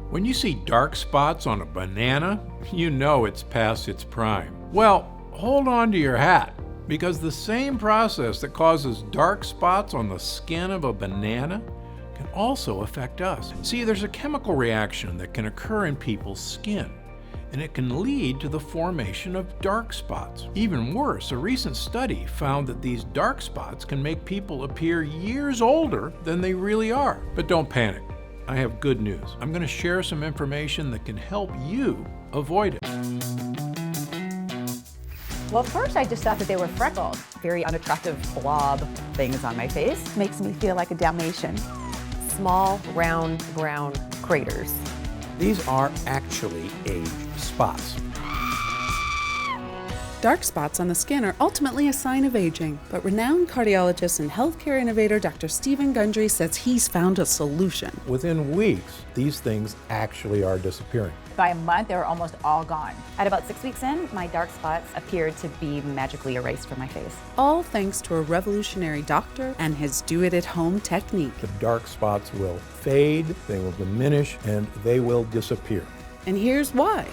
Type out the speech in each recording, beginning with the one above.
When you see dark spots on a banana, you know it's past its prime. Well, hold on to your hat, because the same process that causes dark spots on the skin of a banana can also affect us. See, there's a chemical reaction that can occur in people's skin, and it can lead to the formation of dark spots. Even worse, a recent study found that these dark spots can make people appear years older than they really are. But don't panic. I have good news. I'm going to share some information that can help you avoid it. Well, at first I just thought that they were freckles. Very unattractive blob things on my face. Makes me feel like a Dalmatian. Small, round, brown craters. These are actually age spots. Dark spots on the skin are ultimately a sign of aging, but renowned cardiologist and healthcare innovator Dr. Stephen Gundry says he's found a solution. Within weeks, these things actually are disappearing. By a month, they were almost all gone. At about 6 weeks in, my dark spots appeared to be magically erased from my face. All thanks to a revolutionary doctor and his do-it-at-home technique. The dark spots will fade, they will diminish, and they will disappear. And here's why.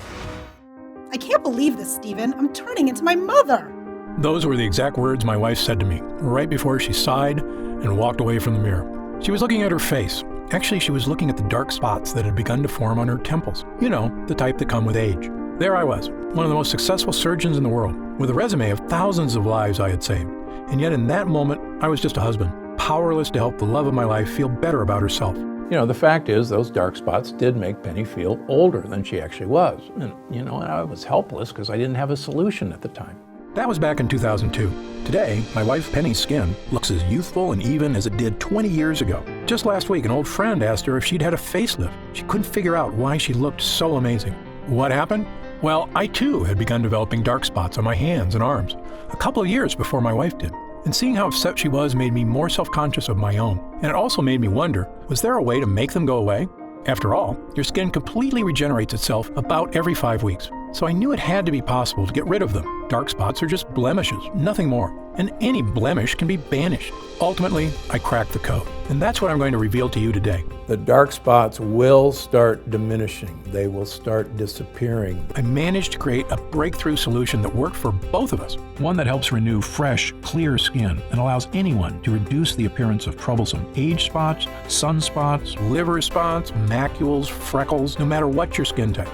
I can't believe this, Stephen. I'm turning into my mother. Those were the exact words my wife said to me right before she sighed and walked away from the mirror. She was looking at her face. Actually, she was looking at the dark spots that had begun to form on her temples. You know, the type that come with age. There I was, one of the most successful surgeons in the world, with a resume of thousands of lives I had saved. And yet in that moment, I was just a husband, powerless to help the love of my life feel better about herself. You know, the fact is those dark spots did make Penny feel older than she actually was. And, I was helpless because I didn't have a solution at the time. That was back in 2002. Today, my wife Penny's skin looks as youthful and even as it did 20 years ago. Just last week, an old friend asked her if she'd had a facelift. She couldn't figure out why she looked so amazing. What happened? Well, I too had begun developing dark spots on my hands and arms, a couple of years before my wife did. And seeing how upset she was made me more self-conscious of my own. And it also made me wonder, was there a way to make them go away? After all, your skin completely regenerates itself about every 5 weeks. So I knew it had to be possible to get rid of them. Dark spots are just blemishes, nothing more. And any blemish can be banished. Ultimately, I cracked the code. And that's what I'm going to reveal to you today. The dark spots will start diminishing. They will start disappearing. I managed to create a breakthrough solution that worked for both of us. One that helps renew fresh, clear skin and allows anyone to reduce the appearance of troublesome age spots, sunspots, liver spots, macules, freckles, no matter what your skin type.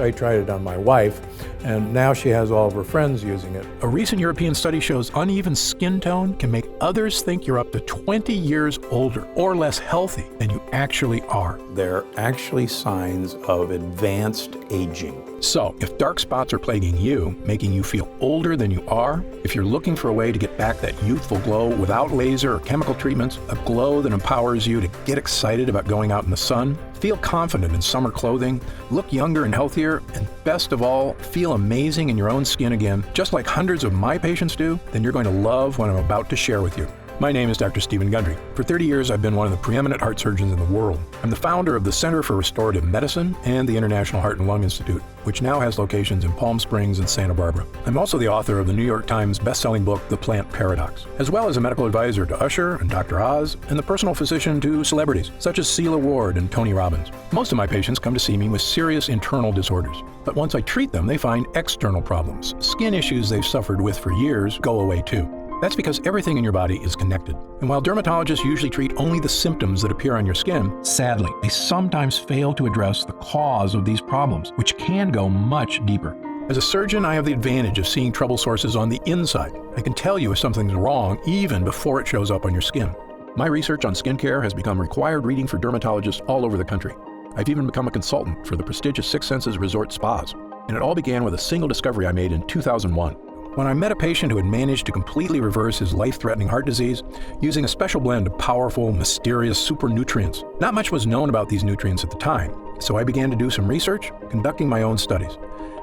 I tried it on my wife, and now she has all of her friends using it. A recent European study shows uneven skin tone can make others think you're up to 20 years older or less healthy than you actually are. They're actually signs of advanced aging. So, if dark spots are plaguing you, making you feel older than you are, if you're looking for a way to get back that youthful glow without laser or chemical treatments, a glow that empowers you to get excited about going out in the sun, feel confident in summer clothing, look younger and healthier, and best of all, feel amazing in your own skin again, just like hundreds of my patients do, then you're going to love what I'm about to share with you. My name is Dr. Stephen Gundry. For 30 years, I've been one of the preeminent heart surgeons in the world. I'm the founder of the Center for Restorative Medicine and the International Heart and Lung Institute, which now has locations in Palm Springs and Santa Barbara. I'm also the author of the New York Times best-selling book, The Plant Paradox, as well as a medical advisor to Usher and Dr. Oz, and the personal physician to celebrities, such as Celia Ward and Tony Robbins. Most of my patients come to see me with serious internal disorders. But once I treat them, they find external problems. Skin issues they've suffered with for years go away too. That's because everything in your body is connected. And while dermatologists usually treat only the symptoms that appear on your skin, sadly, they sometimes fail to address the cause of these problems, which can go much deeper. As a surgeon, I have the advantage of seeing trouble sources on the inside. I can tell you if something's wrong even before it shows up on your skin. My research on skincare has become required reading for dermatologists all over the country. I've even become a consultant for the prestigious Six Senses Resort Spas. And it all began with a single discovery I made in 2001. When I met a patient who had managed to completely reverse his life-threatening heart disease using a special blend of powerful, mysterious super nutrients. Not much was known about these nutrients at the time, so I began to do some research, conducting my own studies.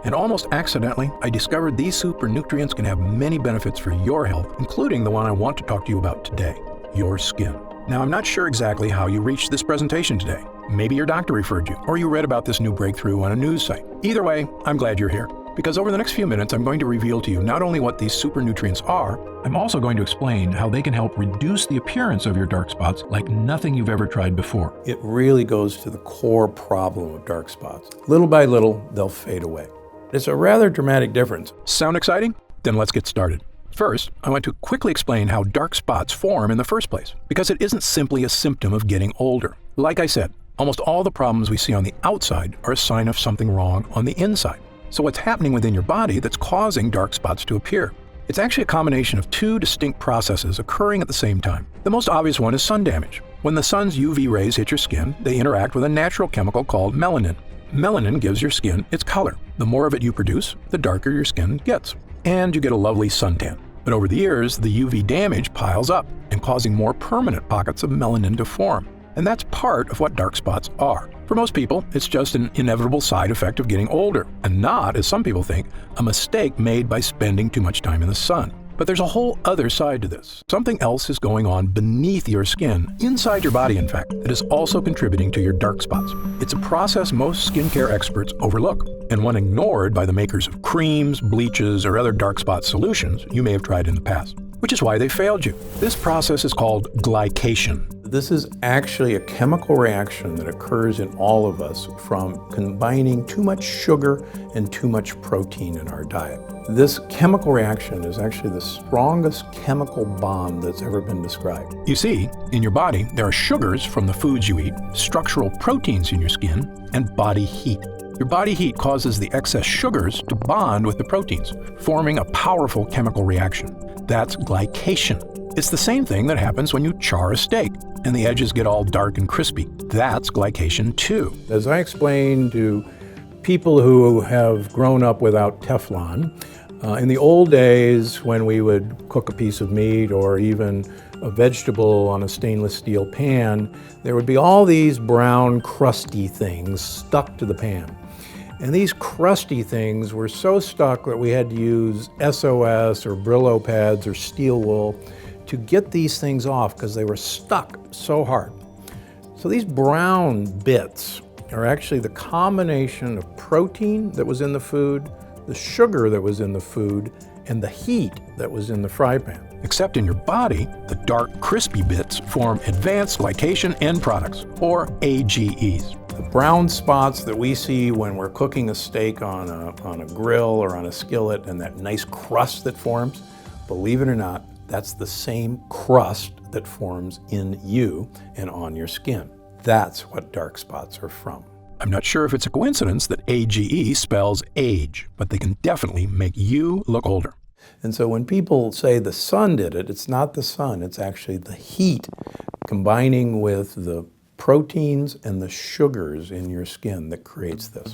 And almost accidentally, I discovered these super nutrients can have many benefits for your health, including the one I want to talk to you about today, your skin. Now, I'm not sure exactly how you reached this presentation today. Maybe your doctor referred you, or you read about this new breakthrough on a news site. Either way, I'm glad you're here. because over the next few minutes, I'm going to reveal to you not only what these super nutrients are, I'm also going to explain how they can help reduce the appearance of your dark spots like nothing you've ever tried before. It really goes to the core problem of dark spots. Little by little, they'll fade away. It's a rather dramatic difference. Sound exciting? Then let's get started. First, I want to quickly explain how dark spots form in the first place, because it isn't simply a symptom of getting older. Like I said, almost all the problems we see on the outside are a sign of something wrong on the inside. So what's happening within your body that's causing dark spots to appear? It's actually a combination of two distinct processes occurring at the same time. The most obvious one is sun damage. When the sun's UV rays hit your skin, they interact with a natural chemical called melanin. Melanin gives your skin its color. The more of it you produce, the darker your skin gets. And you get a lovely suntan. But over the years, the UV damage piles up and causing more permanent pockets of melanin to form. And that's part of what dark spots are. For most people, it's just an inevitable side effect of getting older, and not, as some people think, a mistake made by spending too much time in the sun. But there's a whole other side to this. Something else is going on beneath your skin, inside your body in fact, that is also contributing to your dark spots. It's a process most skincare experts overlook, and one ignored by the makers of creams, bleaches, or other dark spot solutions you may have tried in the past, which is why they failed you. This process is called glycation. This is actually a chemical reaction that occurs in all of us from combining too much sugar and too much protein in our diet. This chemical reaction is actually the strongest chemical bond that's ever been described. You see, in your body, there are sugars from the foods you eat, structural proteins in your skin, and body heat. Your body heat causes the excess sugars to bond with the proteins, forming a powerful chemical reaction. That's glycation. It's the same thing that happens when you char a steak and the edges get all dark and crispy. That's glycation too. As I explained to people who have grown up without Teflon, in the old days when we would cook a piece of meat or even a vegetable on a stainless steel pan, there would be all these brown crusty things stuck to the pan. And these crusty things were so stuck that we had to use SOS or Brillo pads or steel wool to get these things off because they were stuck so hard. So these brown bits are actually the combination of protein that was in the food, the sugar that was in the food, and the heat that was in the fry pan. Except in your body, the dark, crispy bits form advanced glycation end products, or AGEs. The brown spots that we see when we're cooking a steak on a grill or on a skillet and that nice crust that forms, believe it or not, that's the same crust that forms in you and on your skin. That's what dark spots are from. I'm not sure if it's a coincidence that AGE spells age, but they can definitely make you look older. And so when people say the sun did it, it's not the sun, it's actually the heat combining with the proteins and the sugars in your skin that creates this.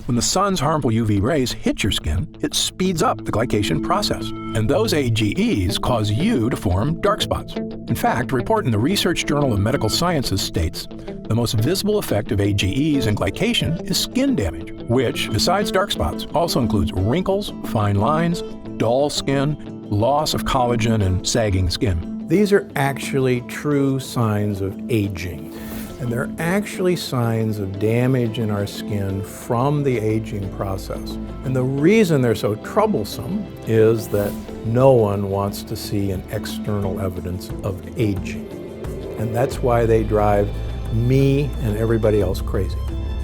When the sun's harmful UV rays hit your skin, it speeds up the glycation process. And those AGEs cause you to form dark spots. In fact, a report in the Research Journal of Medical Sciences states the most visible effect of AGEs and glycation is skin damage, which, besides dark spots, also includes wrinkles, fine lines, dull skin, loss of collagen, and sagging skin. These are actually true signs of aging. And they're actually signs of damage in our skin from the aging process. And the reason they're so troublesome is that no one wants to see an external evidence of aging. And that's why they drive me and everybody else crazy.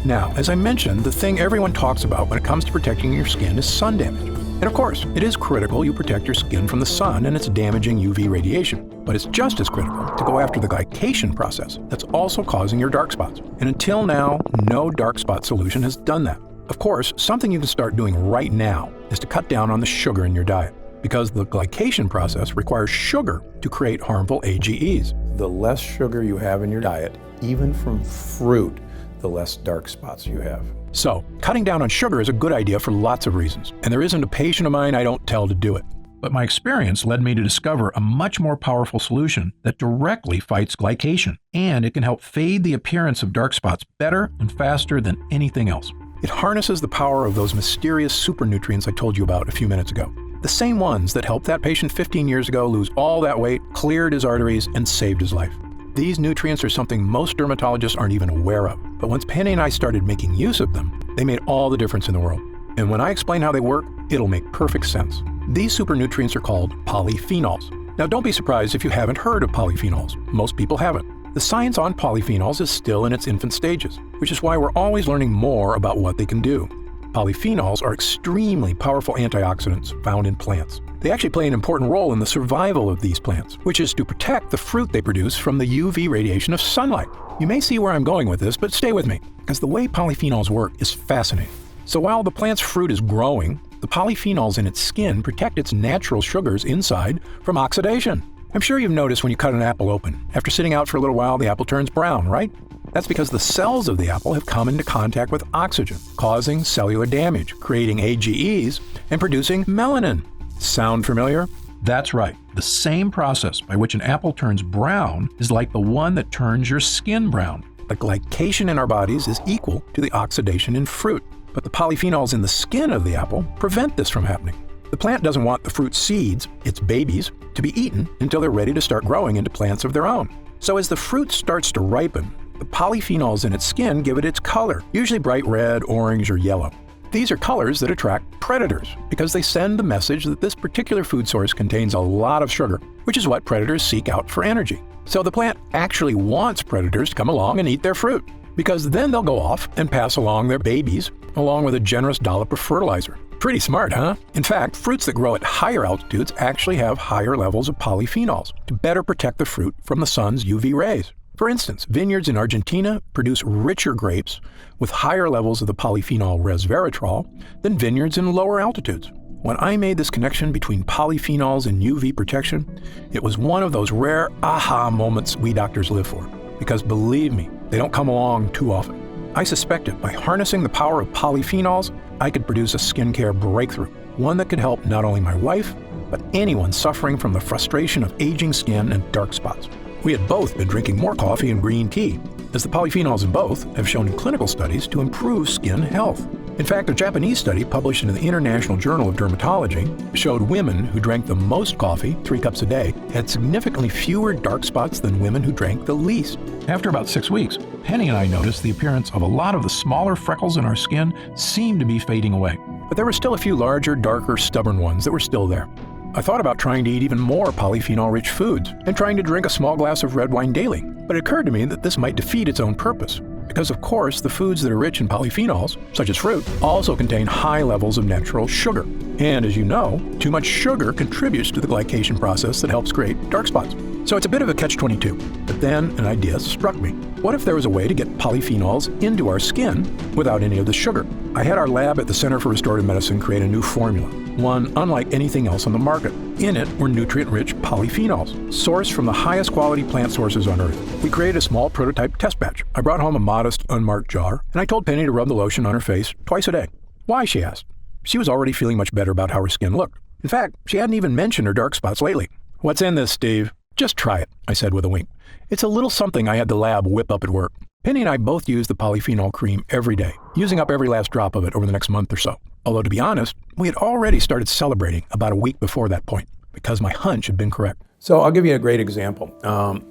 Now, as I mentioned, the thing everyone talks about when it comes to protecting your skin is sun damage. And of course, it is critical you protect your skin from the sun and its damaging UV radiation. But it's just as critical to go after the glycation process that's also causing your dark spots. And until now, no dark spot solution has done that. Of course, something you can start doing right now is to cut down on the sugar in your diet, because the glycation process requires sugar to create harmful AGEs. The less sugar you have in your diet, even from fruit, the less dark spots you have. So, cutting down on sugar is a good idea for lots of reasons, and there isn't a patient of mine I don't tell to do it. But my experience led me to discover a much more powerful solution that directly fights glycation, and it can help fade the appearance of dark spots better and faster than anything else. It harnesses the power of those mysterious super nutrients I told you about a few minutes ago. The same ones that helped that patient 15 years ago lose all that weight, cleared his arteries, and saved his life. These nutrients are something most dermatologists aren't even aware of. But once Penny and I started making use of them, they made all the difference in the world. And when I explain how they work, it'll make perfect sense. These super nutrients are called polyphenols. Now don't be surprised if you haven't heard of polyphenols. Most people haven't. The science on polyphenols is still in its infant stages, which is why we're always learning more about what they can do. Polyphenols are extremely powerful antioxidants found in plants. They actually play an important role in the survival of these plants, which is to protect the fruit they produce from the UV radiation of sunlight. You may see where I'm going with this, but stay with me, because the way polyphenols work is fascinating. So while the plant's fruit is growing, the polyphenols in its skin protect its natural sugars inside from oxidation. I'm sure you've noticed when you cut an apple open, after sitting out for a little while, the apple turns brown, right? That's because the cells of the apple have come into contact with oxygen, causing cellular damage, creating AGEs, and producing melanin. Sound familiar? That's right. The same process by which an apple turns brown is like the one that turns your skin brown. The glycation in our bodies is equal to the oxidation in fruit, but the polyphenols in the skin of the apple prevent this from happening. The plant doesn't want the fruit seeds, its babies, to be eaten until they're ready to start growing into plants of their own. So as the fruit starts to ripen, the polyphenols in its skin give it its color, usually bright red, orange, or yellow. These are colors that attract predators because they send the message that this particular food source contains a lot of sugar, which is what predators seek out for energy. So the plant actually wants predators to come along and eat their fruit, because then they'll go off and pass along their babies along with a generous dollop of fertilizer. Pretty smart, huh? In fact, fruits that grow at higher altitudes actually have higher levels of polyphenols to better protect the fruit from the sun's UV rays. For instance, vineyards in Argentina produce richer grapes with higher levels of the polyphenol resveratrol than vineyards in lower altitudes. When I made this connection between polyphenols and UV protection, it was one of those rare aha moments we doctors live for. Because believe me, they don't come along too often. I suspected by harnessing the power of polyphenols, I could produce a skincare breakthrough, one that could help not only my wife, but anyone suffering from the frustration of aging skin and dark spots. We had both been drinking more coffee and green tea, as the polyphenols in both have shown in clinical studies to improve skin health. In fact, a Japanese study published in the International Journal of Dermatology showed women who drank the most coffee, 3 cups a day, had significantly fewer dark spots than women who drank the least. After about 6 weeks, Penny and I noticed the appearance of a lot of the smaller freckles in our skin seemed to be fading away. But there were still a few larger, darker, stubborn ones that were still there. I thought about trying to eat even more polyphenol-rich foods and trying to drink a small glass of red wine daily, but it occurred to me that this might defeat its own purpose. Because of course, the foods that are rich in polyphenols, such as fruit, also contain high levels of natural sugar. And as you know, too much sugar contributes to the glycation process that helps create dark spots. So it's a bit of a catch-22. But then an idea struck me. What if there was a way to get polyphenols into our skin without any of the sugar? I had our lab at the Center for Restorative Medicine create a new formula, one unlike anything else on the market. In it were nutrient-rich polyphenols, sourced from the highest quality plant sources on Earth. We created a small prototype test batch. I brought home a modest, unmarked jar, and I told Penny to rub the lotion on her face twice a day. Why, she asked. She was already feeling much better about how her skin looked. In fact, she hadn't even mentioned her dark spots lately. What's in this, Steve? Just try it, I said with a wink. It's a little something I had the lab whip up at work. Penny and I both use the polyphenol cream every day, using up every last drop of it over the next month or so. Although to be honest, we had already started celebrating about a week before that point, because my hunch had been correct. So I'll give you a great example.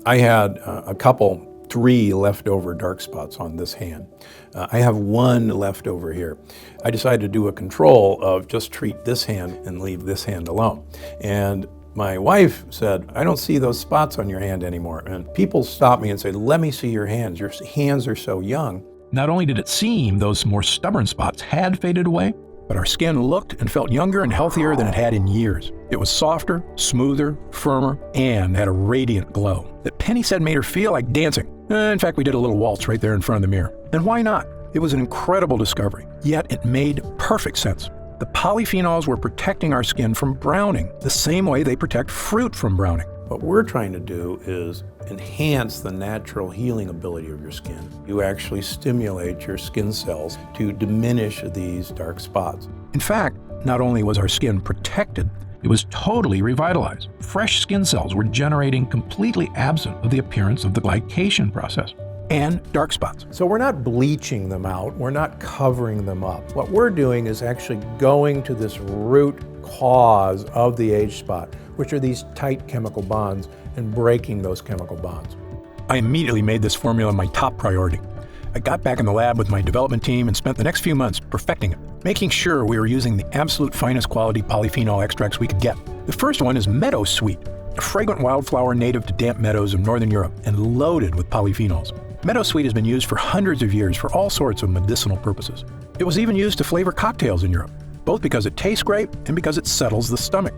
I had a couple, 3 leftover dark spots on this hand. I have 1 left over here. I decided to do a control of just treat this hand and leave this hand alone. And my wife said, I don't see those spots on your hand anymore. And people stop me and say, let me see your hands. Your hands are so young. Not only did it seem those more stubborn spots had faded away, but our skin looked and felt younger and healthier than it had in years. It was softer, smoother, firmer, and had a radiant glow that Penny said made her feel like dancing. In fact, we did a little waltz right there in front of the mirror. And why not? It was an incredible discovery, yet it made perfect sense. The polyphenols were protecting our skin from browning, the same way they protect fruit from browning. What we're trying to do is enhance the natural healing ability of your skin. You actually stimulate your skin cells to diminish these dark spots. In fact, not only was our skin protected, it was totally revitalized. Fresh skin cells were generating completely absent of the appearance of the glycation process and dark spots. So we're not bleaching them out, we're not covering them up. What we're doing is actually going to this root cause of the age spot, which are these tight chemical bonds, and breaking those chemical bonds. I immediately made this formula my top priority. I got back in the lab with my development team and spent the next few months perfecting it. making sure we were using the absolute finest quality polyphenol extracts we could get. The first one is Meadow Sweet, a fragrant wildflower native to damp meadows of Northern Europe and loaded with polyphenols. Meadow Sweet has been used for hundreds of years for all sorts of medicinal purposes. It was even used to flavor cocktails in Europe, both because it tastes great and because it settles the stomach.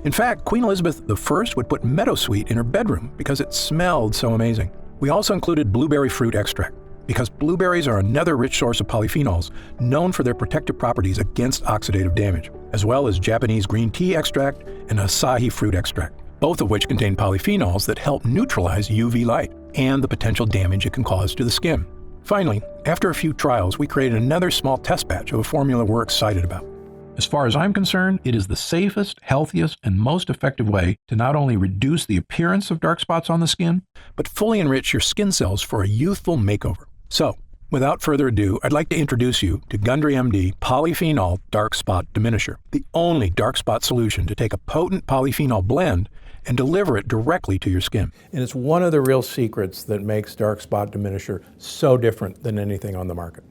In fact, Queen Elizabeth I would put Meadow Sweet in her bedroom because it smelled so amazing. We also included blueberry fruit extract, because blueberries are another rich source of polyphenols known for their protective properties against oxidative damage, as well as Japanese green tea extract and Asahi fruit extract, both of which contain polyphenols that help neutralize UV light and the potential damage it can cause to the skin. Finally, after a few trials, we created another small test batch of a formula we're excited about. As far as I'm concerned, it is the safest, healthiest, and most effective way to not only reduce the appearance of dark spots on the skin, but fully enrich your skin cells for a youthful makeover. So, without further ado, I'd like to introduce you to Gundry MD Polyphenol Dark Spot Diminisher, the only dark spot solution to take a potent polyphenol blend and deliver it directly to your skin. And it's one of the real secrets that makes dark spot diminisher so different than anything on the market.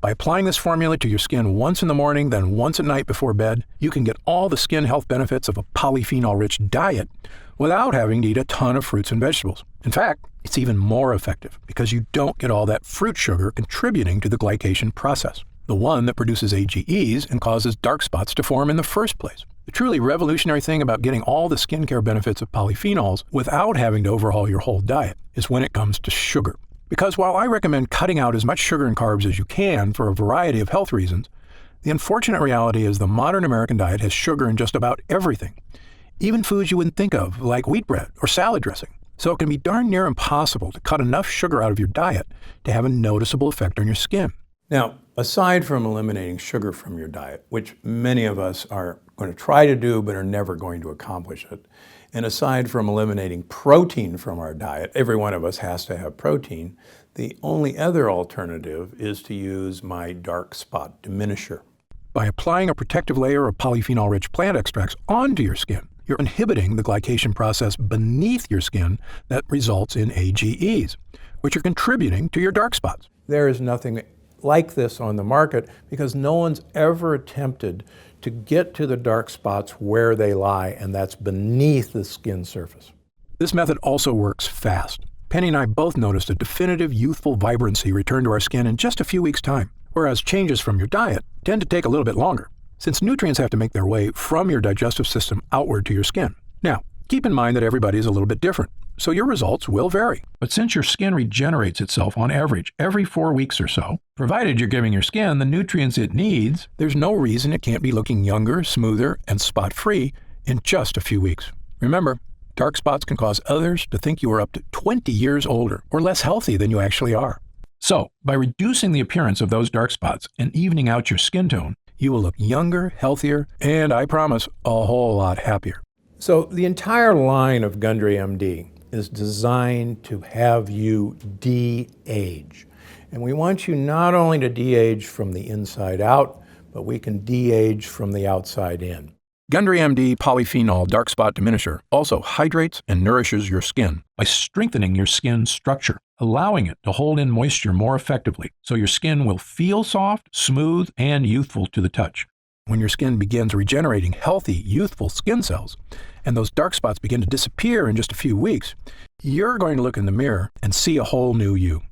By applying this formula to your skin once in the morning, then once at night before bed, you can get all the skin health benefits of a polyphenol-rich diet without having to eat a ton of fruits and vegetables. In fact, it's even more effective because you don't get all that fruit sugar contributing to the glycation process, the one that produces AGEs and causes dark spots to form in the first place. The truly revolutionary thing about getting all the skincare benefits of polyphenols without having to overhaul your whole diet is when it comes to sugar. Because while I recommend cutting out as much sugar and carbs as you can for a variety of health reasons, the unfortunate reality is the modern American diet has sugar in just about everything, even foods you wouldn't think of, like wheat bread or salad dressing. So it can be darn near impossible to cut enough sugar out of your diet to have a noticeable effect on your skin. Now, aside from eliminating sugar from your diet, which many of us are going to try to do but are never going to accomplish it, and aside from eliminating protein from our diet, every one of us has to have protein, the only other alternative is to use my dark spot diminisher. By applying a protective layer of polyphenol-rich plant extracts onto your skin, you're inhibiting the glycation process beneath your skin that results in AGEs, which are contributing to your dark spots. There is nothing like this on the market because no one's ever attempted to get to the dark spots where they lie, and that's beneath the skin surface. This method also works fast. Penny and I both noticed a definitive youthful vibrancy return to our skin in just a few weeks' time, whereas changes from your diet tend to take a little bit longer, since nutrients have to make their way from your digestive system outward to your skin. Now, keep in mind that everybody is a little bit different, so your results will vary. But since your skin regenerates itself on average every 4 weeks or so, provided you're giving your skin the nutrients it needs, there's no reason it can't be looking younger, smoother, and spot-free in just a few weeks. Remember, dark spots can cause others to think you are up to 20 years older or less healthy than you actually are. So, by reducing the appearance of those dark spots and evening out your skin tone, you will look younger, healthier, and I promise, a whole lot happier. So the entire line of Gundry MD is designed to have you de-age. And we want you not only to de-age from the inside out, but we can de-age from the outside in. Gundry MD Polyphenol Dark Spot Diminisher also hydrates and nourishes your skin by strengthening your skin structure, allowing it to hold in moisture more effectively so your skin will feel soft, smooth, and youthful to the touch. When your skin begins regenerating healthy, youthful skin cells, and those dark spots begin to disappear in just a few weeks, you're going to look in the mirror and see a whole new you.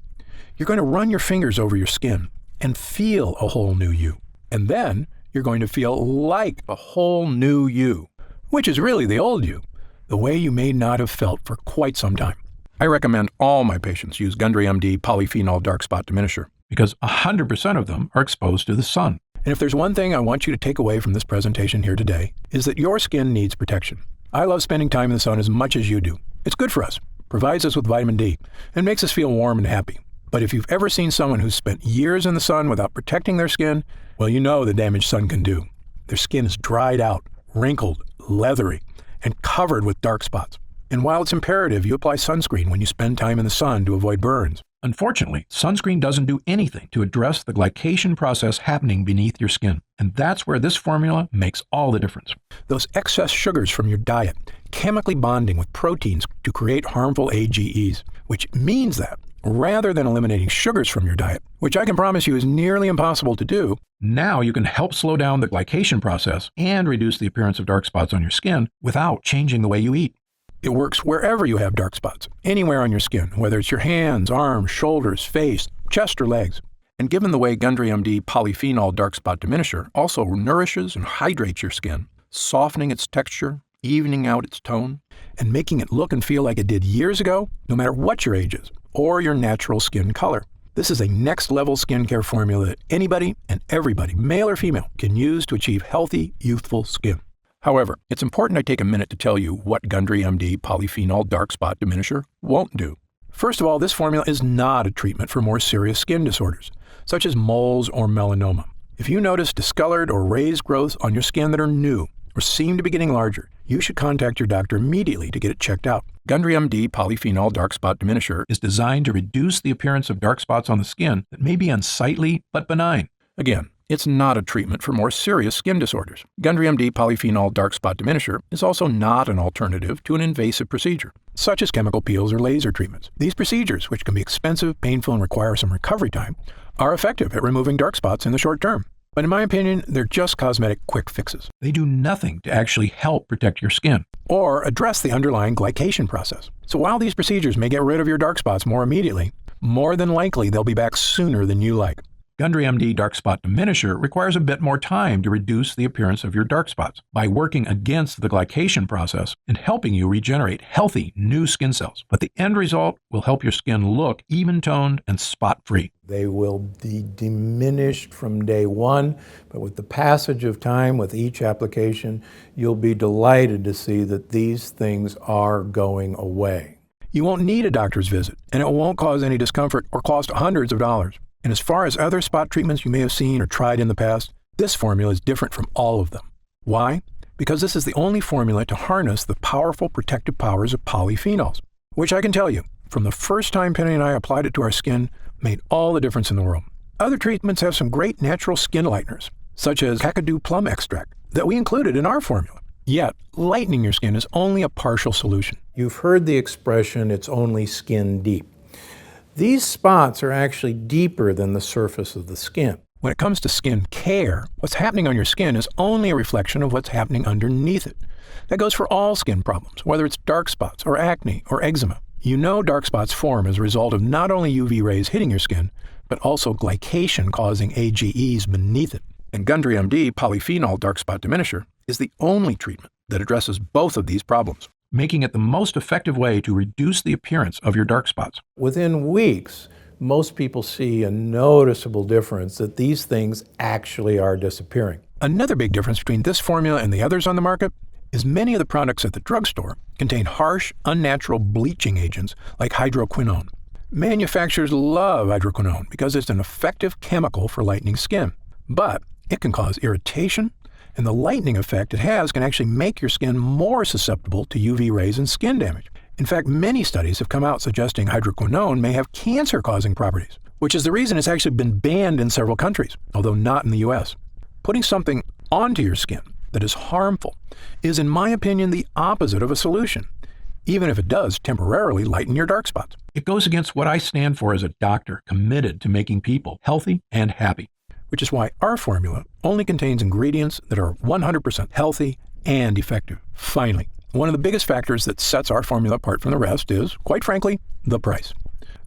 You're going to run your fingers over your skin and feel a whole new you. And then you're going to feel like a whole new you, which is really the old you, the way you may not have felt for quite some time. I recommend all my patients use Gundry MD Polyphenol Dark Spot Diminisher because 100% of them are exposed to the sun. And if there's one thing I want you to take away from this presentation here today, is that your skin needs protection. I love spending time in the sun as much as you do. It's good for us, provides us with vitamin D, and makes us feel warm and happy. But if you've ever seen someone who's spent years in the sun without protecting their skin, well, you know the damage sun can do. Their skin is dried out, wrinkled, leathery, and covered with dark spots. And while it's imperative you apply sunscreen when you spend time in the sun to avoid burns, unfortunately, sunscreen doesn't do anything to address the glycation process happening beneath your skin. And that's where this formula makes all the difference. Those excess sugars from your diet chemically bonding with proteins to create harmful AGEs, which means that rather than eliminating sugars from your diet, which I can promise you is nearly impossible to do. Now you can help slow down the glycation process and reduce the appearance of dark spots on your skin without changing the way you eat. It works wherever you have dark spots, anywhere on your skin, whether it's your hands, arms, shoulders, face, chest, or legs. And given the way Gundry MD Polyphenol Dark Spot Diminisher also nourishes and hydrates your skin, softening its texture, evening out its tone, and making it look and feel like it did years ago, no matter what your age is, or your natural skin color. This is a next-level skincare formula that anybody and everybody, male or female, can use to achieve healthy, youthful skin. However, it's important I take a minute to tell you what Gundry MD Polyphenol Dark Spot Diminisher won't do. First of all, this formula is not a treatment for more serious skin disorders, such as moles or melanoma. If you notice discolored or raised growths on your skin that are new or seem to be getting larger, you should contact your doctor immediately to get it checked out. Gundry MD Polyphenol Dark Spot Diminisher is designed to reduce the appearance of dark spots on the skin that may be unsightly but benign. Again, it's not a treatment for more serious skin disorders. Gundry MD Polyphenol Dark Spot Diminisher is also not an alternative to an invasive procedure, such as chemical peels or laser treatments. These procedures, which can be expensive, painful, and require some recovery time, are effective at removing dark spots in the short term. But in my opinion, they're just cosmetic quick fixes. They do nothing to actually help protect your skin or address the underlying glycation process. So while these procedures may get rid of your dark spots more immediately, more than likely they'll be back sooner than you like. Gundry MD Dark Spot Diminisher requires a bit more time to reduce the appearance of your dark spots by working against the glycation process and helping you regenerate healthy new skin cells. But the end result will help your skin look even-toned and spot-free. They will be diminished from day one, but with the passage of time, with each application, you'll be delighted to see that these things are going away. You won't need a doctor's visit, and it won't cause any discomfort or cost hundreds of dollars. And as far as other spot treatments you may have seen or tried in the past, this formula is different from all of them. Why? Because this is the only formula to harness the powerful protective powers of polyphenols, which I can tell you, from the first time Penny and I applied it to our skin, made all the difference in the world. Other treatments have some great natural skin lighteners, such as kakadu plum extract, that we included in our formula. Yet, lightening your skin is only a partial solution. You've heard the expression, it's only skin deep. These spots are actually deeper than the surface of the skin. When it comes to skin care, what's happening on your skin is only a reflection of what's happening underneath it. That goes for all skin problems, whether it's dark spots or acne or eczema. You know dark spots form as a result of not only UV rays hitting your skin, but also glycation causing AGEs beneath it. And Gundry MD Polyphenol Dark Spot Diminisher is the only treatment that addresses both of these problems, making it the most effective way to reduce the appearance of your dark spots. Within weeks, most people see a noticeable difference that these things actually are disappearing. Another big difference between this formula and the others on the market is many of the products at the drugstore contain harsh, unnatural bleaching agents like hydroquinone. Manufacturers love hydroquinone because it's an effective chemical for lightening skin, but it can cause irritation, and the lightening effect it has can actually make your skin more susceptible to UV rays and skin damage. In fact, many studies have come out suggesting hydroquinone may have cancer-causing properties, which is the reason it's actually been banned in several countries, although not in the US. Putting something onto your skin that is harmful is, in my opinion, the opposite of a solution, even if it does temporarily lighten your dark spots. It goes against what I stand for as a doctor committed to making people healthy and happy. Which is why our formula only contains ingredients that are 100% healthy and effective. Finally, one of the biggest factors that sets our formula apart from the rest is, quite frankly, the price.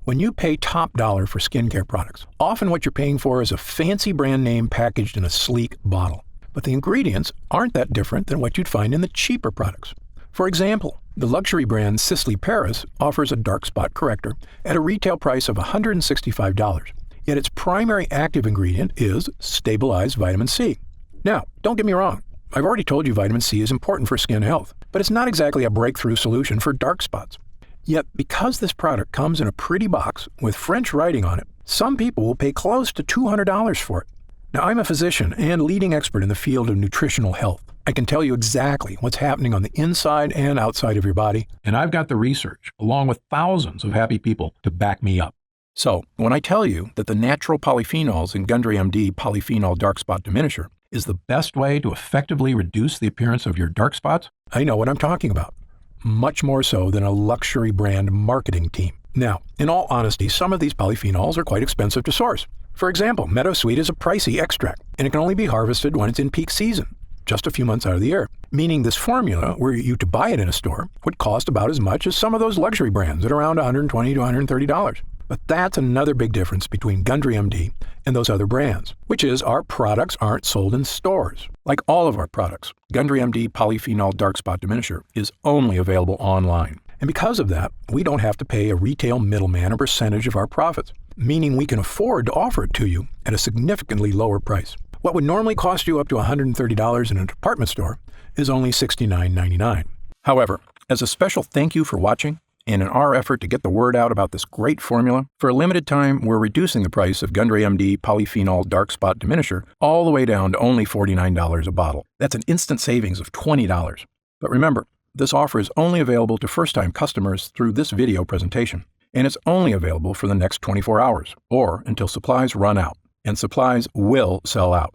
When you pay top dollar for skincare products, often what you're paying for is a fancy brand name packaged in a sleek bottle. But the ingredients aren't that different than what you'd find in the cheaper products. For example, the luxury brand Sisley Paris offers a dark spot corrector at a retail price of $165. Yet its primary active ingredient is stabilized vitamin C. Now, don't get me wrong. I've already told you vitamin C is important for skin health, but it's not exactly a breakthrough solution for dark spots. Yet, because this product comes in a pretty box with French writing on it, some people will pay close to $200 for it. Now, I'm a physician and leading expert in the field of nutritional health. I can tell you exactly what's happening on the inside and outside of your body, and I've got the research, along with thousands of happy people, to back me up. So, when I tell you that the natural polyphenols in Gundry MD Polyphenol Dark Spot Diminisher is the best way to effectively reduce the appearance of your dark spots, I know what I'm talking about. Much more so than a luxury brand marketing team. Now, in all honesty, some of these polyphenols are quite expensive to source. For example, Meadowsweet is a pricey extract, and it can only be harvested when it's in peak season, just a few months out of the year, meaning this formula, were you to buy it in a store, would cost about as much as some of those luxury brands at around $120 to $130. But that's another big difference between Gundry MD and those other brands, which is our products aren't sold in stores. Like all of our products, Gundry MD Polyphenol Dark Spot Diminisher is only available online. And because of that, we don't have to pay a retail middleman a percentage of our profits, meaning we can afford to offer it to you at a significantly lower price. What would normally cost you up to $130 in a department store is only $69.99. However, as a special thank you for watching, and in our effort to get the word out about this great formula, for a limited time, we're reducing the price of Gundry MD Polyphenol Dark Spot Diminisher all the way down to only $49 a bottle. That's an instant savings of $20. But remember, this offer is only available to first-time customers through this video presentation, and it's only available for the next 24 hours, or until supplies run out, and supplies will sell out.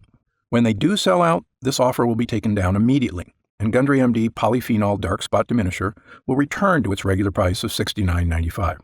When they do sell out, this offer will be taken down immediately, and Gundry MD Polyphenol Dark Spot Diminisher will return to its regular price of $69.95.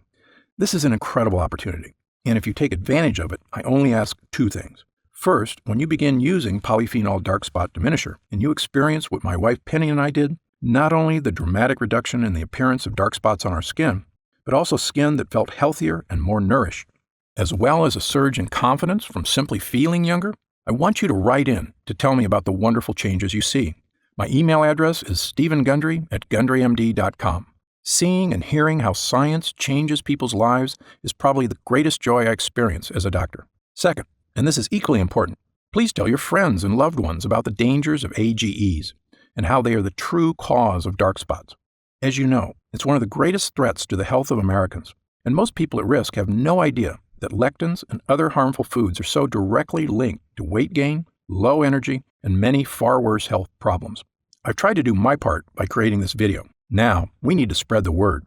This is an incredible opportunity, and if you take advantage of it, I only ask two things. First, when you begin using Polyphenol Dark Spot Diminisher, and you experience what my wife Penny and I did, not only the dramatic reduction in the appearance of dark spots on our skin, but also skin that felt healthier and more nourished, as well as a surge in confidence from simply feeling younger, I want you to write in to tell me about the wonderful changes you see. My email address is stevengundry@gundrymd.com. Seeing and hearing how science changes people's lives is probably the greatest joy I experience as a doctor. Second, and this is equally important, please tell your friends and loved ones about the dangers of AGEs and how they are the true cause of dark spots. As you know, it's one of the greatest threats to the health of Americans, and most people at risk have no idea that lectins and other harmful foods are so directly linked to weight gain, low energy, and many far worse health problems. I've tried to do my part by creating this video. Now, we need to spread the word.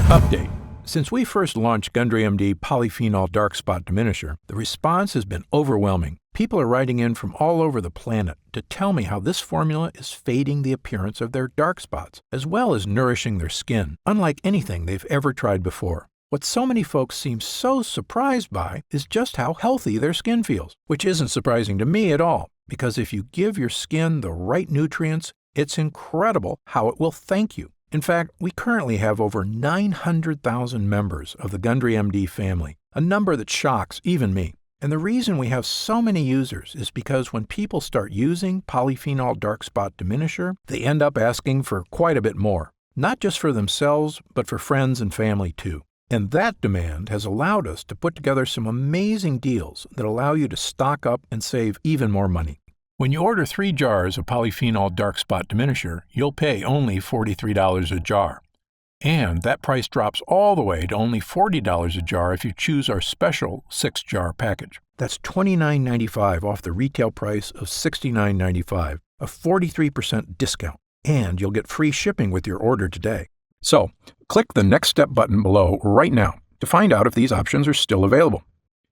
Update. Since we first launched Gundry MD Polyphenol Dark Spot Diminisher, the response has been overwhelming. People are writing in from all over the planet to tell me how this formula is fading the appearance of their dark spots, as well as nourishing their skin, unlike anything they've ever tried before. What so many folks seem so surprised by is just how healthy their skin feels, which isn't surprising to me at all, because if you give your skin the right nutrients, it's incredible how it will thank you. In fact, we currently have over 900,000 members of the Gundry MD family, a number that shocks even me. And the reason we have so many users is because when people start using Polyphenol Dark Spot Diminisher, they end up asking for quite a bit more, not just for themselves, but for friends and family too. And that demand has allowed us to put together some amazing deals that allow you to stock up and save even more money. When you order 3 jars of Polyphenol Dark Spot Diminisher, you'll pay only $43 a jar. And that price drops all the way to only $40 a jar if you choose our special 6-jar package. That's $29.95 off the retail price of $69.95, a 43% discount. And you'll get free shipping with your order today. So, click the Next Step button below right now to find out if these options are still available.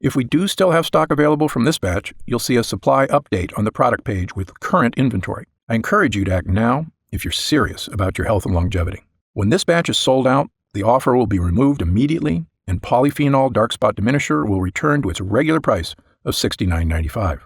If we do still have stock available from this batch, you'll see a supply update on the product page with current inventory. I encourage you to act now if you're serious about your health and longevity. When this batch is sold out, the offer will be removed immediately, and Polyphenol Dark Spot Diminisher will return to its regular price of $69.95.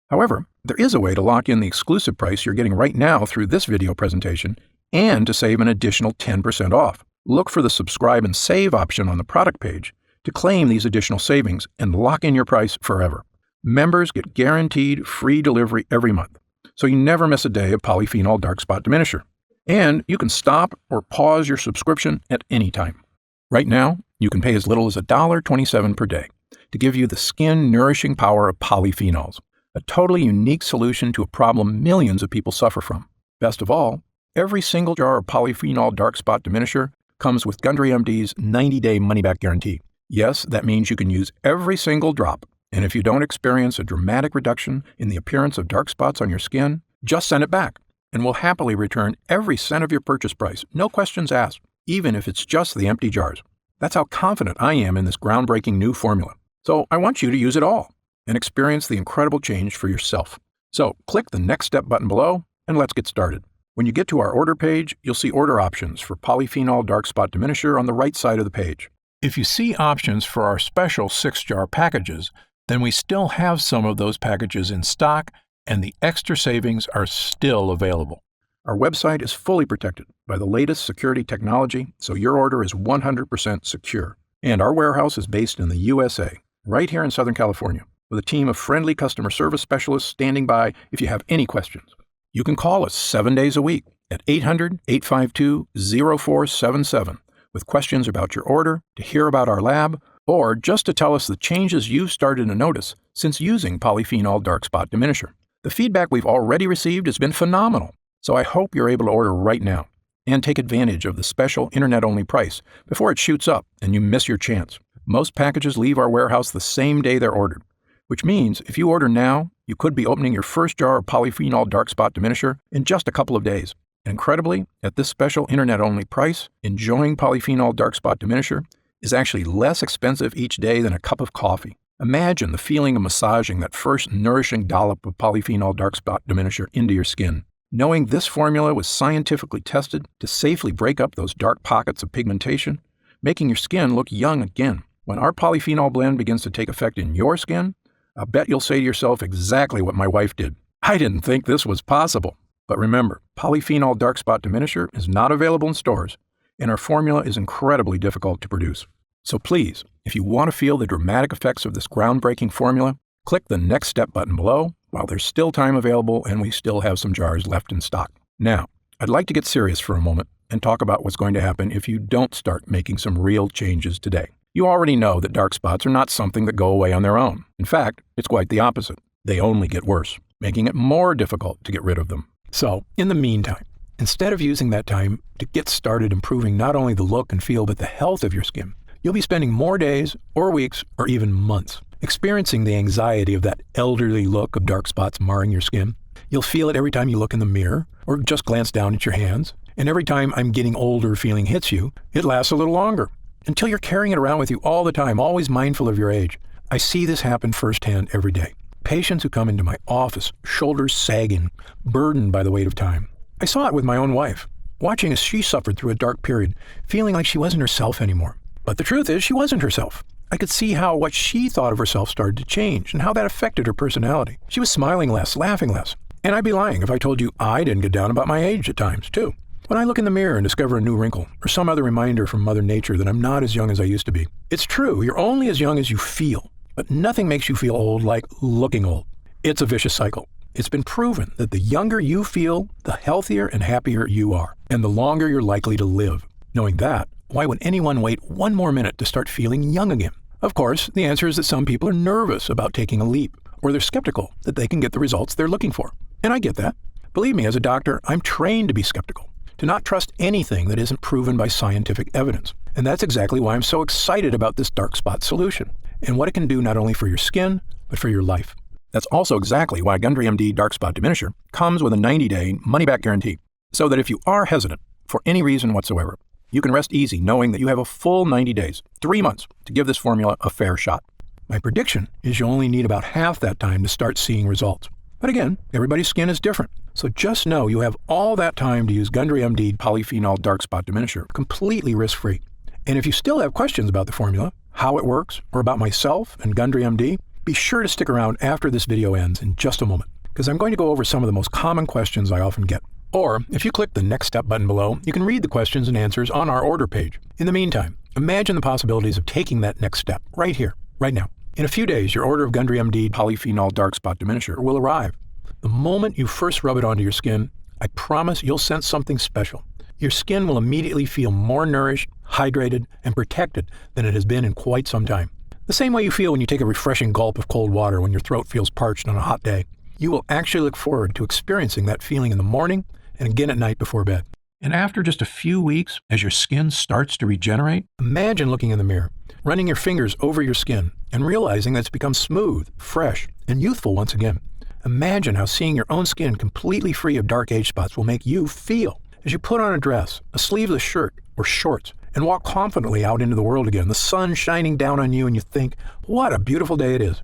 However, there is a way to lock in the exclusive price you're getting right now through this video presentation and to save an additional 10% off. Look for the subscribe and save option on the product page to claim these additional savings and lock in your price forever. Members get guaranteed free delivery every month, so you never miss a day of Polyphenol Dark Spot Diminisher. And you can stop or pause your subscription at any time. Right now, you can pay as little as $1.27 per day to give you the skin-nourishing power of polyphenols, a totally unique solution to a problem millions of people suffer from. Best of all, every single jar of Polyphenol Dark Spot Diminisher comes with Gundry MD's 90-day money-back guarantee. Yes, that means you can use every single drop, and if you don't experience a dramatic reduction in the appearance of dark spots on your skin, just send it back, and we'll happily return every cent of your purchase price, no questions asked, even if it's just the empty jars. That's how confident I am in this groundbreaking new formula. So I want you to use it all and experience the incredible change for yourself. So click the Next Step button below, and let's get started. When you get to our order page, you'll see order options for Polyphenol Dark Spot Diminisher on the right side of the page. If you see options for our special 6-jar packages, then we still have some of those packages in stock, and the extra savings are still available. Our website is fully protected by the latest security technology, so your order is 100% secure. And our warehouse is based in the USA, right here in Southern California, with a team of friendly customer service specialists standing by if you have any questions. You can call us 7 days a week at 800-852-0477 with questions about your order, to hear about our lab, or just to tell us the changes you've started to notice since using polyphenol dark spot diminisher. The feedback we've already received has been phenomenal, so I hope you're able to order right now and take advantage of the special internet-only price before it shoots up and you miss your chance. Most packages leave our warehouse the same day they're ordered, which means if you order now, you could be opening your first jar of polyphenol dark spot diminisher in just a couple of days. Incredibly, at this special internet-only price, enjoying polyphenol dark spot diminisher is actually less expensive each day than a cup of coffee. Imagine the feeling of massaging that first nourishing dollop of polyphenol dark spot diminisher into your skin. Knowing this formula was scientifically tested to safely break up those dark pockets of pigmentation, making your skin look young again. When our polyphenol blend begins to take effect in your skin, I'll bet you'll say to yourself exactly what my wife did. I didn't think this was possible. But remember, polyphenol dark spot diminisher is not available in stores, and our formula is incredibly difficult to produce. So please, if you want to feel the dramatic effects of this groundbreaking formula, click the Next Step button below while there's still time available and we still have some jars left in stock. Now, I'd like to get serious for a moment and talk about what's going to happen if you don't start making some real changes today. You already know that dark spots are not something that go away on their own. In fact, it's quite the opposite. They only get worse, making it more difficult to get rid of them. So, in the meantime, instead of using that time to get started improving not only the look and feel but the health of your skin, you'll be spending more days or weeks or even months experiencing the anxiety of that elderly look of dark spots marring your skin. You'll feel it every time you look in the mirror or just glance down at your hands. And every time I'm getting older feeling hits you, it lasts a little longer until you're carrying it around with you all the time, always mindful of your age. I see this happen firsthand every day. Patients who come into my office, shoulders sagging, burdened by the weight of time. I saw it with my own wife, watching as she suffered through a dark period, feeling like she wasn't herself anymore. But the truth is, she wasn't herself. I could see how what she thought of herself started to change and how that affected her personality. She was smiling less, laughing less. And I'd be lying if I told you I didn't get down about my age at times, too. When I look in the mirror and discover a new wrinkle or some other reminder from Mother Nature that I'm not as young as I used to be. It's true, you're only as young as you feel. But nothing makes you feel old like looking old. It's a vicious cycle. It's been proven that the younger you feel, the healthier and happier you are, and the longer you're likely to live. Knowing that, why would anyone wait one more minute to start feeling young again? Of course, the answer is that some people are nervous about taking a leap, or they're skeptical that they can get the results they're looking for. And I get that. Believe me, as a doctor, I'm trained to be skeptical, to not trust anything that isn't proven by scientific evidence. And that's exactly why I'm so excited about this dark spot solution, and what it can do not only for your skin, but for your life. That's also exactly why Gundry MD Dark Spot Diminisher comes with a 90-day money-back guarantee, so that if you are hesitant for any reason whatsoever, you can rest easy knowing that you have a full 90 days, 3 months, to give this formula a fair shot. My prediction is you'll only need about half that time to start seeing results. But again, everybody's skin is different, so just know you have all that time to use Gundry MD Polyphenol Dark Spot Diminisher completely risk-free. And if you still have questions about the formula, how it works, or about myself and Gundry MD, be sure to stick around after this video ends in just a moment, because I'm going to go over some of the most common questions I often get. Or, if you click the Next Step button below, you can read the questions and answers on our order page. In the meantime, imagine the possibilities of taking that next step right here, right now. In a few days, your order of Gundry MD Polyphenol Dark Spot Diminisher will arrive. The moment you first rub it onto your skin, I promise you'll sense something special. Your skin will immediately feel more nourished, hydrated, and protected than it has been in quite some time. The same way you feel when you take a refreshing gulp of cold water when your throat feels parched on a hot day. You will actually look forward to experiencing that feeling in the morning and again at night before bed. And after just a few weeks, as your skin starts to regenerate, imagine looking in the mirror, running your fingers over your skin, and realizing that it's become smooth, fresh, and youthful once again. Imagine how seeing your own skin completely free of dark age spots will make you feel as you put on a dress, a sleeveless shirt, or shorts, and walk confidently out into the world again, the sun shining down on you, and you think, what a beautiful day it is.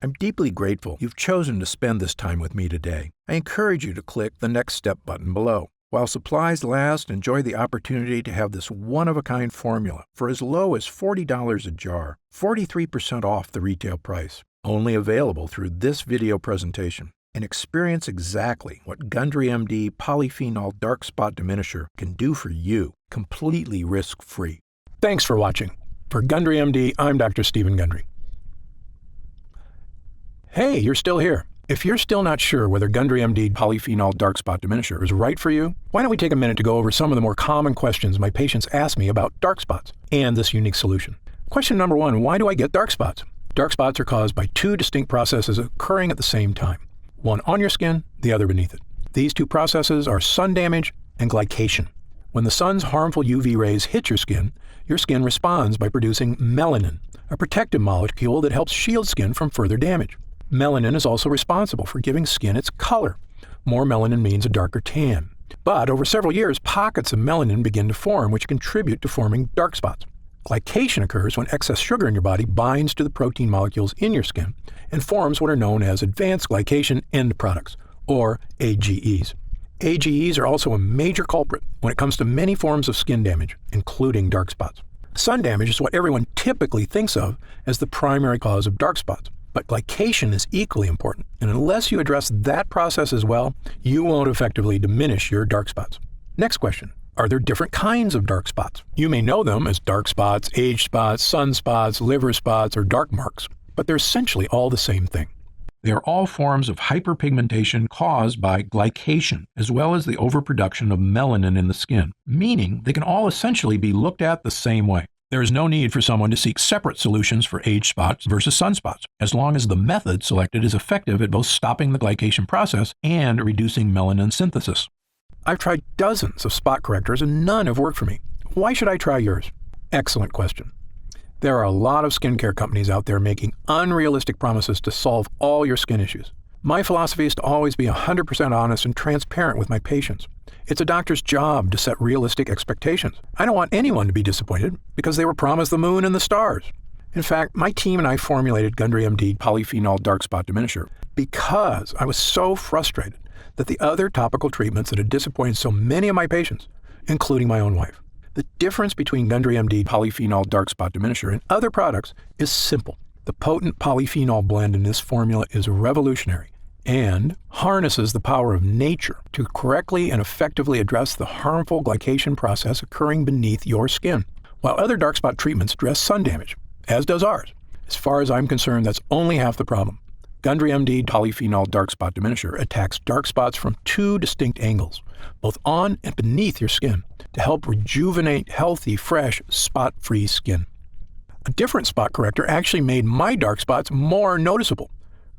I'm deeply grateful you've chosen to spend this time with me today. I encourage you to click the Next Step button below. While supplies last, enjoy the opportunity to have this one-of-a-kind formula for as low as $40 a jar, 43% off the retail price. Only available through this video presentation. And experience exactly what Gundry MD Polyphenol Dark Spot Diminisher can do for you, completely risk-free. Thanks for watching. For Gundry MD, I'm Dr. Stephen Gundry. Hey, you're still here. If you're still not sure whether Gundry MD Polyphenol Dark Spot Diminisher is right for you, why don't we take a minute to go over some of the more common questions my patients ask me about dark spots and this unique solution. Question number 1, why do I get dark spots? Dark spots are caused by 2 distinct processes occurring at the same time. One on your skin, the other beneath it. These 2 processes are sun damage and glycation. When the sun's harmful UV rays hit your skin responds by producing melanin, a protective molecule that helps shield skin from further damage. Melanin is also responsible for giving skin its color. More melanin means a darker tan. But over several years, pockets of melanin begin to form, which contribute to forming dark spots. Glycation occurs when excess sugar in your body binds to the protein molecules in your skin and forms what are known as advanced glycation end products, or AGEs. AGEs are also a major culprit when it comes to many forms of skin damage, including dark spots. Sun damage is what everyone typically thinks of as the primary cause of dark spots. But glycation is equally important, and unless you address that process as well, you won't effectively diminish your dark spots. Next question. Are there different kinds of dark spots? You may know them as dark spots, age spots, sunspots, liver spots, or dark marks, but they're essentially all the same thing. They are all forms of hyperpigmentation caused by glycation, as well as the overproduction of melanin in the skin, meaning they can all essentially be looked at the same way. There is no need for someone to seek separate solutions for age spots versus sunspots, as long as the method selected is effective at both stopping the glycation process and reducing melanin synthesis. I've tried dozens of spot correctors and none have worked for me. Why should I try yours? Excellent question. There are a lot of skincare companies out there making unrealistic promises to solve all your skin issues. My philosophy is to always be 100% honest and transparent with my patients. It's a doctor's job to set realistic expectations. I don't want anyone to be disappointed because they were promised the moon and the stars. In fact, my team and I formulated Gundry MD Polyphenol Dark Spot Diminisher because I was so frustrated that the other topical treatments that had disappointed so many of my patients, including my own wife. The difference between Gundry MD Polyphenol Dark Spot Diminisher and other products is simple. The potent polyphenol blend in this formula is revolutionary and harnesses the power of nature to correctly and effectively address the harmful glycation process occurring beneath your skin. While other dark spot treatments address sun damage, as does ours, as far as I'm concerned, that's only half the problem. Gundry MD Polyphenol Dark Spot Diminisher attacks dark spots from 2 distinct angles, both on and beneath your skin, to help rejuvenate healthy, fresh, spot-free skin. A different spot corrector actually made my dark spots more noticeable.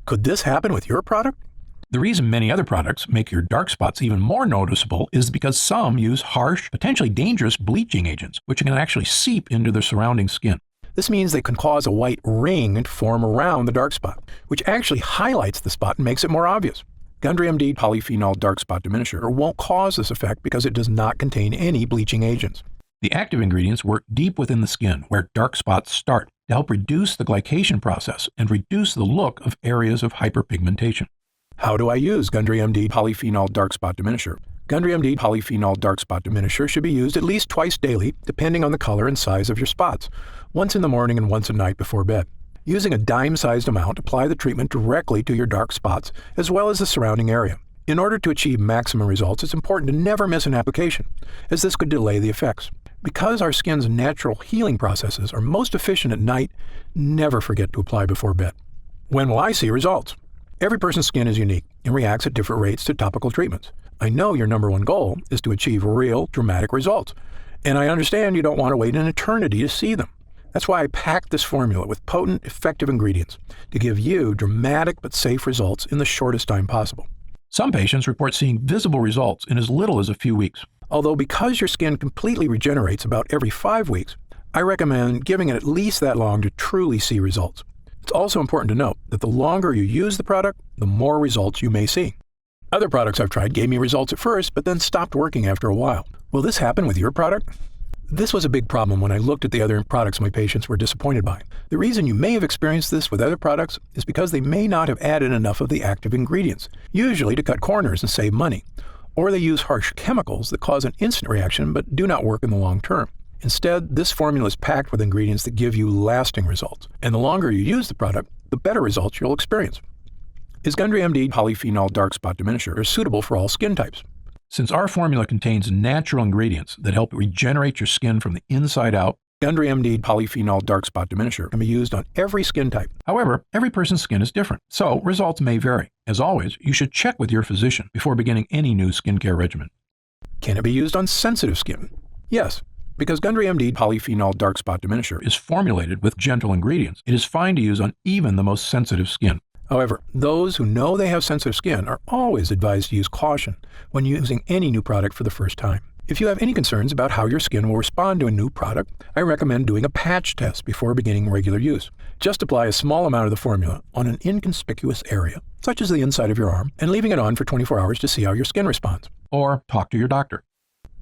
Could this happen with your product? The reason many other products make your dark spots even more noticeable is because some use harsh, potentially dangerous bleaching agents, which can actually seep into the surrounding skin. This means they can cause a white ring to form around the dark spot, which actually highlights the spot and makes it more obvious. Gundry MD Polyphenol Dark Spot Diminisher won't cause this effect because it does not contain any bleaching agents. The active ingredients work deep within the skin, where dark spots start, to help reduce the glycation process and reduce the look of areas of hyperpigmentation. How do I use Gundry MD Polyphenol Dark Spot Diminisher? Gundry MD Polyphenol Dark Spot Diminisher should be used at least twice daily, depending on the color and size of your spots, once in the morning and once at night before bed. Using a dime-sized amount, apply the treatment directly to your dark spots, as well as the surrounding area. In order to achieve maximum results, it's important to never miss an application, as this could delay the effects. Because our skin's natural healing processes are most efficient at night, never forget to apply before bed. When will I see results? Every person's skin is unique and reacts at different rates to topical treatments. I know your number one goal is to achieve real, dramatic results, and I understand you don't want to wait an eternity to see them. That's why I packed this formula with potent, effective ingredients to give you dramatic but safe results in the shortest time possible. Some patients report seeing visible results in as little as a few weeks. Although because your skin completely regenerates about every 5 weeks, I recommend giving it at least that long to truly see results. It's also important to note that the longer you use the product, the more results you may see. Other products I've tried gave me results at first, but then stopped working after a while. Will this happen with your product? This was a big problem when I looked at the other products my patients were disappointed by. The reason you may have experienced this with other products is because they may not have added enough of the active ingredients, usually to cut corners and save money, or they use harsh chemicals that cause an instant reaction but do not work in the long term. Instead, this formula is packed with ingredients that give you lasting results, and the longer you use the product, the better results you'll experience. Is Gundry MD Polyphenol Dark Spot Diminisher suitable for all skin types? Since our formula contains natural ingredients that help regenerate your skin from the inside out, Gundry MD Polyphenol Dark Spot Diminisher can be used on every skin type. However, every person's skin is different, so results may vary. As always, you should check with your physician before beginning any new skincare regimen. Can it be used on sensitive skin? Yes. Because Gundry MD Polyphenol Dark Spot Diminisher is formulated with gentle ingredients, it is fine to use on even the most sensitive skin. However, those who know they have sensitive skin are always advised to use caution when using any new product for the first time. If you have any concerns about how your skin will respond to a new product, I recommend doing a patch test before beginning regular use. Just apply a small amount of the formula on an inconspicuous area, such as the inside of your arm, and leaving it on for 24 hours to see how your skin responds. Or talk to your doctor.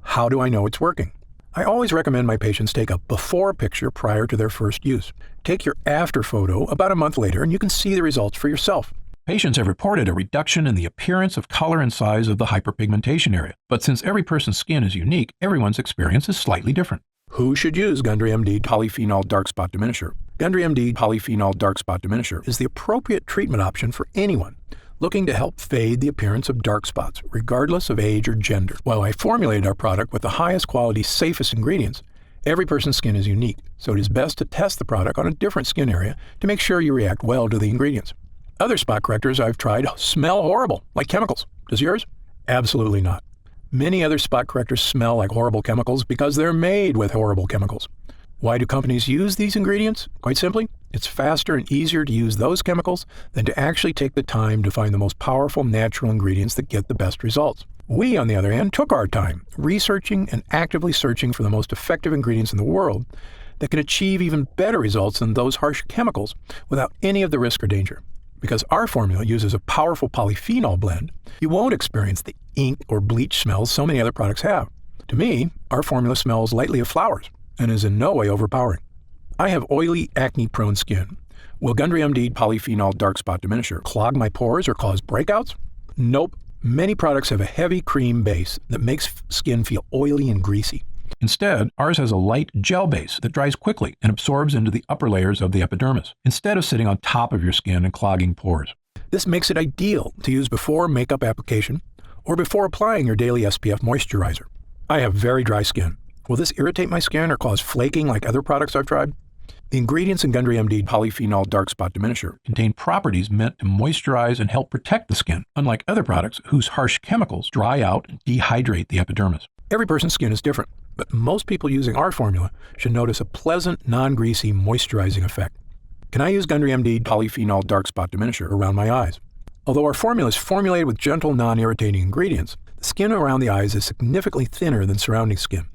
How do I know it's working? I always recommend my patients take a before picture prior to their first use. Take your after photo about a month later and you can see the results for yourself. Patients have reported a reduction in the appearance of color and size of the hyperpigmentation area. But since every person's skin is unique, everyone's experience is slightly different. Who should use Gundry MD Polyphenol Dark Spot Diminisher? Gundry MD Polyphenol Dark Spot Diminisher is the appropriate treatment option for anyone looking to help fade the appearance of dark spots, regardless of age or gender. While I formulated our product with the highest quality, safest ingredients, every person's skin is unique, so it is best to test the product on a different skin area to make sure you react well to the ingredients. Other spot correctors I've tried smell horrible, like chemicals. Does yours? Absolutely not. Many other spot correctors smell like horrible chemicals because they're made with horrible chemicals. Why do companies use these ingredients? Quite simply, it's faster and easier to use those chemicals than to actually take the time to find the most powerful natural ingredients that get the best results. We, on the other hand, took our time researching and actively searching for the most effective ingredients in the world that can achieve even better results than those harsh chemicals without any of the risk or danger. Because our formula uses a powerful polyphenol blend, you won't experience the ink or bleach smells so many other products have. To me, our formula smells lightly of flowers and is in no way overpowering. I have oily, acne-prone skin. Will Gundry MD Polyphenol Dark Spot Diminisher clog my pores or cause breakouts? Nope. Many products have a heavy cream base that makes skin feel oily and greasy. Instead, ours has a light gel base that dries quickly and absorbs into the upper layers of the epidermis, instead of sitting on top of your skin and clogging pores. This makes it ideal to use before makeup application or before applying your daily SPF moisturizer. I have very dry skin. Will this irritate my skin or cause flaking like other products I've tried? The ingredients in Gundry MD Polyphenol Dark Spot Diminisher contain properties meant to moisturize and help protect the skin, unlike other products whose harsh chemicals dry out and dehydrate the epidermis. Every person's skin is different, but most people using our formula should notice a pleasant, non-greasy, moisturizing effect. Can I use Gundry MD Polyphenol Dark Spot Diminisher around my eyes? Although our formula is formulated with gentle, non-irritating ingredients, the skin around the eyes is significantly thinner than surrounding skin,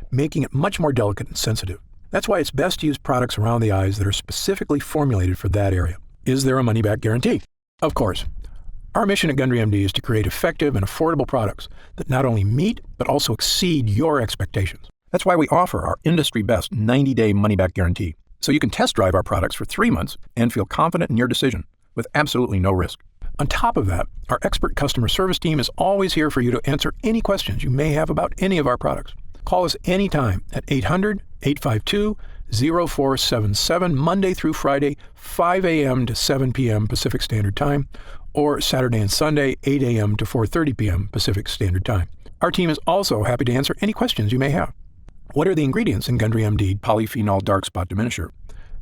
making it much more delicate and sensitive. That's why it's best to use products around the eyes that are specifically formulated for that area. Is there a money-back guarantee? Of course. Our mission at Gundry MD is to create effective and affordable products that not only meet, but also exceed your expectations. That's why we offer our industry-best 90-day money-back guarantee, so you can test drive our products for 3 months and feel confident in your decision with absolutely no risk. On top of that, our expert customer service team is always here for you to answer any questions you may have about any of our products. Call us anytime at 800-852-0477, Monday through Friday, 5 a.m. to 7 p.m. Pacific Standard Time, or Saturday and Sunday, 8 a.m. to 4:30 p.m. Pacific Standard Time. Our team is also happy to answer any questions you may have. What are the ingredients in Gundry MD Polyphenol Dark Spot Diminisher?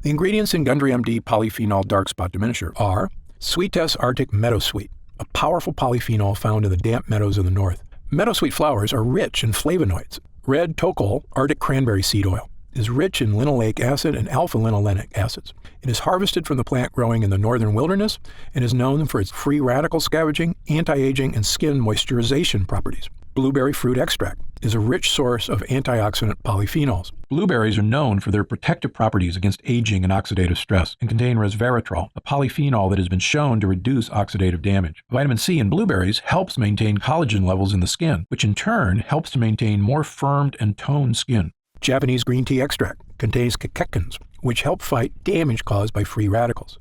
The ingredients in Gundry MD Polyphenol Dark Spot Diminisher are Sweetess Arctic Meadowsweet, a powerful polyphenol found in the damp meadows of the north. Meadowsweet flowers are rich in flavonoids. Red Tocol Arctic Cranberry Seed Oil is rich in linoleic acid and alpha-linolenic acids. It is harvested from the plant growing in the northern wilderness and is known for its free radical scavenging, anti-aging, and skin moisturization properties. Blueberry fruit extract is a rich source of antioxidant polyphenols. Blueberries are known for their protective properties against aging and oxidative stress and contain resveratrol, a polyphenol that has been shown to reduce oxidative damage. Vitamin C in blueberries helps maintain collagen levels in the skin, which in turn helps to maintain more firmed and toned skin. Japanese green tea extract contains catechins, which help fight damage caused by free radicals.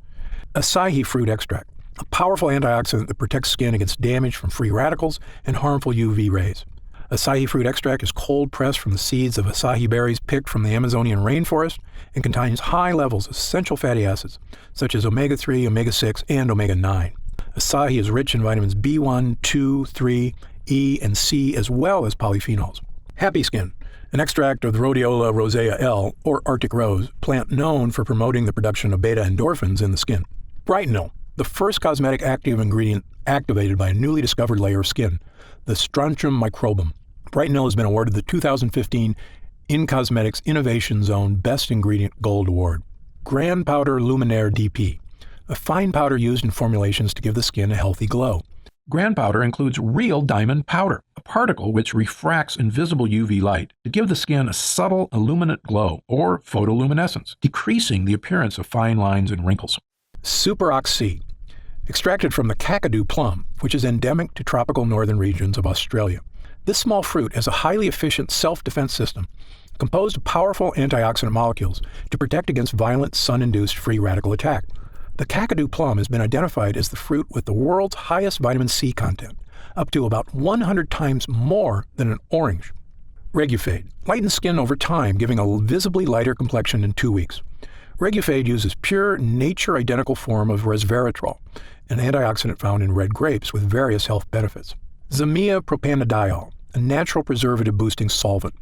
Acai fruit extract a powerful antioxidant that protects skin against damage from free radicals and harmful UV rays. Acai fruit extract is cold pressed from the seeds of acai berries picked from the Amazonian rainforest and contains high levels of essential fatty acids such as omega-3, omega-6, and omega-9. Acai is rich in vitamins B1, 2, 3, E, and C, as well as polyphenols. Happy Skin, an extract of the Rhodiola rosea L, or Arctic rose, plant known for promoting the production of beta endorphins in the skin. Brightenol, the first cosmetic active ingredient activated by a newly discovered layer of skin, the Strontium microbum. Brightenol has been awarded the 2015 In Cosmetics Innovation Zone Best Ingredient Gold Award. Grand Powder Luminaire DP, a fine powder used in formulations to give the skin a healthy glow. Grand Powder includes real diamond powder, a particle which refracts invisible UV light to give the skin a subtle illuminate glow or photoluminescence, decreasing the appearance of fine lines and wrinkles. Super Oxy, extracted from the Kakadu plum, which is endemic to tropical northern regions of Australia. This small fruit has a highly efficient self-defense system composed of powerful antioxidant molecules to protect against violent sun-induced free radical attack. The Kakadu plum has been identified as the fruit with the world's highest vitamin C content, up to about 100 times more than an orange. Regufade lightens skin over time, giving a visibly lighter complexion in 2 weeks. Regufade uses pure, nature-identical form of resveratrol, an antioxidant found in red grapes with various health benefits. Zamia propanediol, a natural preservative-boosting solvent.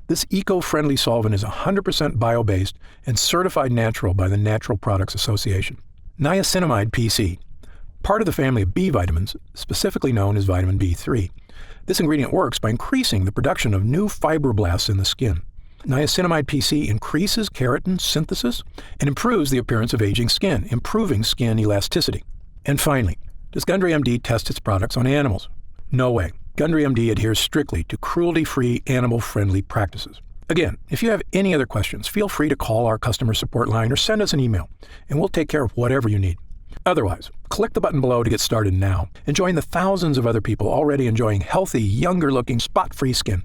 This eco-friendly solvent is 100% bio-based and certified natural by the Natural Products Association. Niacinamide PC, part of the family of B vitamins, specifically known as vitamin B3. This ingredient works by increasing the production of new fibroblasts in the skin. Niacinamide PC increases keratin synthesis and improves the appearance of aging skin, improving skin elasticity. And finally, does Gundry MD test its products on animals? No way. Gundry MD adheres strictly to cruelty-free, animal-friendly practices. Again, if you have any other questions, feel free to call our customer support line or send us an email, and we'll take care of whatever you need. Otherwise, click the button below to get started now and join the thousands of other people already enjoying healthy, younger-looking, spot-free skin.